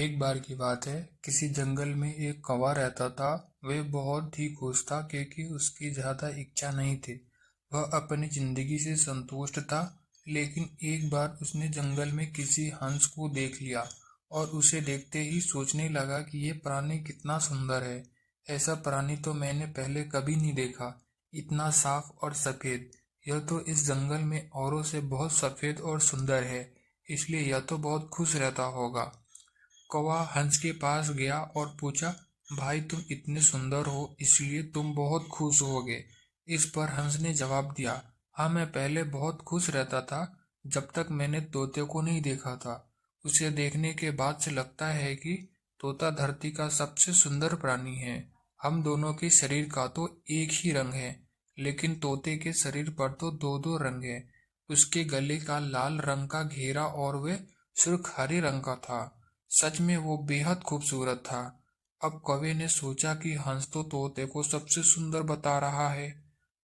एक बार की बात है, किसी जंगल में एक कौवा रहता था। वह बहुत ही खुश था क्योंकि उसकी ज्यादा इच्छा नहीं थी। वह अपनी जिंदगी से संतुष्ट था। लेकिन एक बार उसने जंगल में किसी हंस को देख लिया और उसे देखते ही सोचने लगा कि यह प्राणी कितना सुंदर है। ऐसा प्राणी तो मैंने पहले कभी नहीं देखा, इतना साफ और सफेद। यह तो इस जंगल में औरों से बहुत सफेद और सुंदर है, इसलिए यह तो बहुत खुश रहता होगा। कौवा हंस के पास गया और पूछा, भाई तुम इतने सुंदर हो इसलिए तुम बहुत खुश होगे। इस पर हंस ने जवाब दिया, हाँ मैं पहले बहुत खुश रहता था जब तक मैंने तोते को नहीं देखा था। उसे देखने के बाद से लगता है कि तोता धरती का सबसे सुंदर प्राणी है। हम दोनों के शरीर का तो एक ही रंग है, लेकिन तोते के शरीर पर तो दो दो रंग है। उसके गले का लाल रंग का घेरा और वह सुर्ख हरे रंग का था। सच में वो बेहद खूबसूरत था। अब कौवे ने सोचा कि हंस तो तोते को सबसे सुंदर बता रहा है,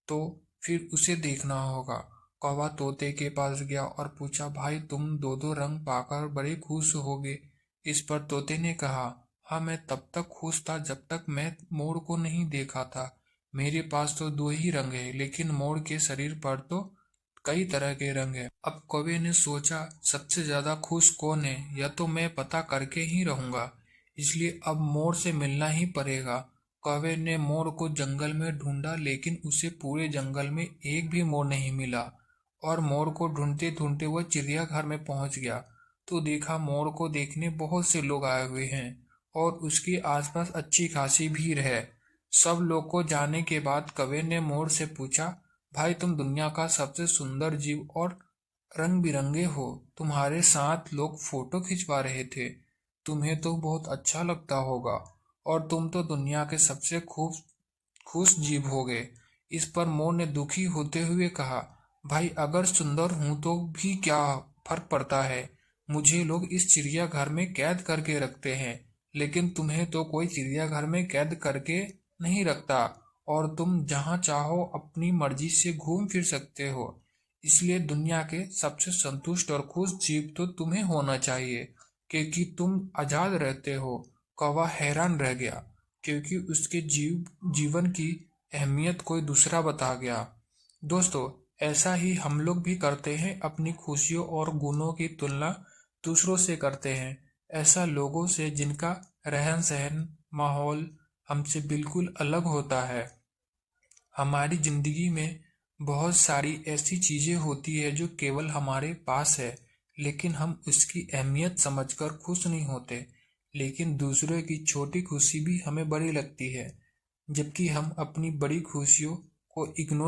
तो फिर उसे देखना होगा। कौवा तोते के पास गया और पूछा, भाई तुम दो दो रंग पाकर बड़े खुश होगे। इस पर तोते ने कहा, हाँ मैं तब तक खुश था जब तक मैं मोर को नहीं देखा था। मेरे पास तो दो ही रंग है, लेकिन मोर के शरीर पर तो कई तरह के रंग हैं। अब कौवे ने सोचा, सबसे ज्यादा खुश कौन है, यह तो मैं पता करके ही रहूंगा। इसलिए अब मोर से मिलना ही पड़ेगा। कौवे ने मोर को जंगल में ढूंढा, लेकिन उसे पूरे जंगल में एक भी मोर नहीं मिला। और मोर को ढूंढते ढूंढते वह चिड़ियाघर में पहुंच गया, तो देखा मोर को देखने बहुत से लोग आए हुए हैं और उसके आसपास अच्छी खासी भीड़ है। सब लोग को जाने के बाद कौवे ने मोर से पूछा, भाई तुम दुनिया का सबसे सुंदर जीव और रंग बिरंगे हो। तुम्हारे साथ लोग फोटो खिंचवा रहे थे, तुम्हें तो बहुत अच्छा लगता होगा और तुम तो दुनिया के सबसे खूब खुश जीव होगे। इस पर मोर ने दुखी होते हुए कहा, भाई अगर सुंदर हूं तो भी क्या फर्क पड़ता है। मुझे लोग इस चिड़ियाघर में कैद करके रखते हैं, लेकिन तुम्हें तो कोई चिड़ियाघर में कैद करके नहीं रखता और तुम जहां चाहो अपनी मर्जी से घूम फिर सकते हो। इसलिए दुनिया के सबसे संतुष्ट और खुश जीव तो तुम्हें होना चाहिए, क्योंकि तुम आजाद रहते हो। कौवा हैरान रह गया, क्योंकि उसके जीवन की अहमियत कोई दूसरा बता गया। दोस्तों, ऐसा ही हम लोग भी करते हैं, अपनी खुशियों और गुणों की तुलना दूसरों से करते हैं। ऐसा लोगों से जिनका रहन सहन, माहौल हमसे बिल्कुल अलग होता है। हमारी जिंदगी में बहुत सारी ऐसी चीजें होती है जो केवल हमारे पास है, लेकिन हम उसकी अहमियत समझकर खुश नहीं होते। लेकिन दूसरों की छोटी खुशी भी हमें बड़ी लगती है, जबकि हम अपनी बड़ी खुशियों को इग्नोर